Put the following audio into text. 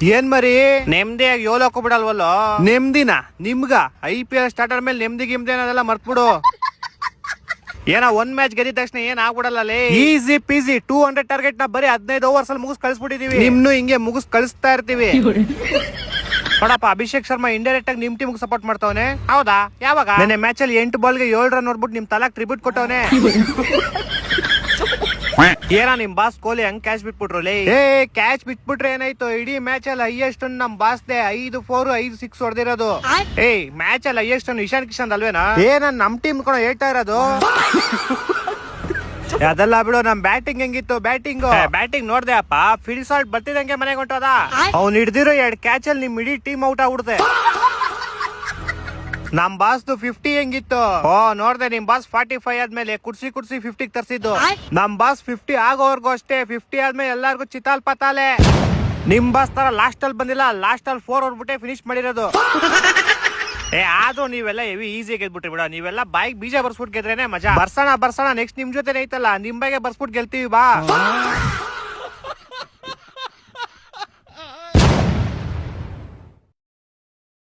ಏನ್ ಮರಿ ನೆಮ್ಮದಿಯಾಗಿ ಯೋಲ್ ಹಾಕೋಬಿಡಲ್ವಲ್ಲ. ನೆಮ್ಮದಿನ ನಿಮ್ಗ IPL ಸ್ಟಾರ್ಟ್ ಆದ್ಮೇಲೆ ನೆಮ್ಮದಿ ಗಿಮ್ದಿ ಅನ್ನೋದೆಲ್ಲ ಮರ್ತ್ಬಿಡು. ಏನ ಒಂದ್ ಮ್ಯಾಚ್ ಗೆದ್ದ ತಕ್ಷಣ ಏನ್ ಆಗ್ಬಿಡಲ್ಲ. ಈಸಿ ಪೀಸಿ 200 ಟಾರ್ಗೆಟ್ ನ ಬರೀ 15 ಓವರ್ಸ್ ಅಲ್ಲಿ ಮುಗಿಸ್ ಕಳಿಸ್ಬಿಟ್ಟಿದೀವಿ. ನಿಮ್ನು ಹಿಂಗೆ ಮುಗಿಸ್ ಕಳಿಸ್ತಾ ಇರ್ತೀವಿ. ನೋಡಪ್ಪ, ಅಭಿಷೇಕ್ ಶರ್ಮಾ ಇಂಡೈರೆಕ್ಟ್ ಆಗಿ ನಿಮ್ ಟೀಮ್ ಸಪೋರ್ಟ್ ಮಾಡ್ತಾವನೆ. ಹೌದಾ? ಯಾವಾಗ? ನೆನ್ನೆ ಮ್ಯಾಚ್ ಅಲ್ಲಿ 8 ಬಾಲ್ಗೆ 7 ರನ್ ನೋಡ್ಬಿಟ್ಟು ನಿಮ್ ತಲಾಕ್ ಟ್ರಿಬ್ಯೂಟ್ ಕೊಟ್ಟವನೆ. ಏನ ನಿಮ್ ಬಾಸ್ ಕೊಹ್ಲಿ ಹಂಗ್ ಕ್ಯಾಚ್ ಬಿಟ್ಬಿಟ್ರು. ಕ್ಯಾಚ್ ಬಿಟ್ಬಿಟ್ರೆ ಏನಾಯ್ತು, ಇಡೀ ಮ್ಯಾಚ್ ಅಲ್ಲಿ ಹೈಯೆಸ್ಟ್ ನಮ್ ಬಾಸ್ದೆ 5 4 5 6 ಹೊಡೆದಿರೋದು. ಮ್ಯಾಚ್ ಅಲ್ಲಿ ಹೈಯೆಸ್ಟ್ ಇಶಾನ್ ಕಿಶನ್ ಅಲ್ವೇನಾ? ನಾನ್ ನಮ್ ಟೀಮ್ ಕೂಡ ಹೇಳ್ತಾ ಇರೋದು. ಅದೆಲ್ಲ ಬಿಡು, ನಮ್ ಬ್ಯಾಟಿಂಗ್ ಹೆಂಗಿತ್ತು? ಬ್ಯಾಟಿಂಗ್ ನೋಡ್ದೆ ಅಪ್ಪ, ಫೀಲ್ಡ್ ಶಾಟ್ ಬರ್ತಿದಂಗೆ ಮನೆಗೆ ಹೊಂಟೋದ. ಅವ್ನು ಹಿಡ್ದಿರೋ 2 ಕ್ಯಾಚ್ ಅಲ್ಲಿ ನಿಮ್ ಇಡೀ ಟೀಮ್ ಔಟ್ ಆಗ್ಬಿಡುತ್ತೆ. ನಮ್ ಬಾಸ್ದು 50 ಹೆಂಗಿತ್ತು? ನೋಡ್ದೆ, ನಿಮ್ ಬಾಸ್ 45 ಆದ್ಮೇಲೆ ಕುಡ್ಸಿ 50 ತರ್ಸಿದ್ದು. ನಮ್ ಬಾಸ್ 50 ಆಗೋವರ್ಗು ಅಷ್ಟೇ. 50 ಆದ್ಮೇಲೆ ಎಲ್ಲಾರ್ಗು ಚಿತಾಲ್ ಪತಾಲೆ. ನಿಮ್ ಬಾಸ್ ತರ ಲಾಸ್ಟ್ ಅಲ್ಲಿ ಬಂದಿಲ್ಲ, ಲಾಸ್ಟ್ ಅಲ್ಲಿ 4 ಹೊಡ್ಬಿಟ್ಟೆ ಫಿನಿಶ್ ಮಾಡಿರೋದು. ಆದ್ರೂ ನೀವೆಲ್ಲ ಹೆವಿ ಈಸಿ ಗೆದ್ಬಿಟ್ರಿ ಬಿಡ. ನೀವೆಲ್ಲ ಬಾಯಿಗೆ ಬೀಜ ಬರ್ಸ್ಬಿಟ್ಟು ಗೆದ್ರೇನೆ ಮಜಾ. ಬರ್ಸೋಣ ನೆಕ್ಸ್ಟ್ ನಿಮ್ ಜೊತೆ ಐತಲ್ಲ, ನಿಮ್ ಬಾಯಿಗೆ ಬರ್ಸ್ಬಿಟ್ಟು ಗೆಲ್ತೀವಿ ಬಾ.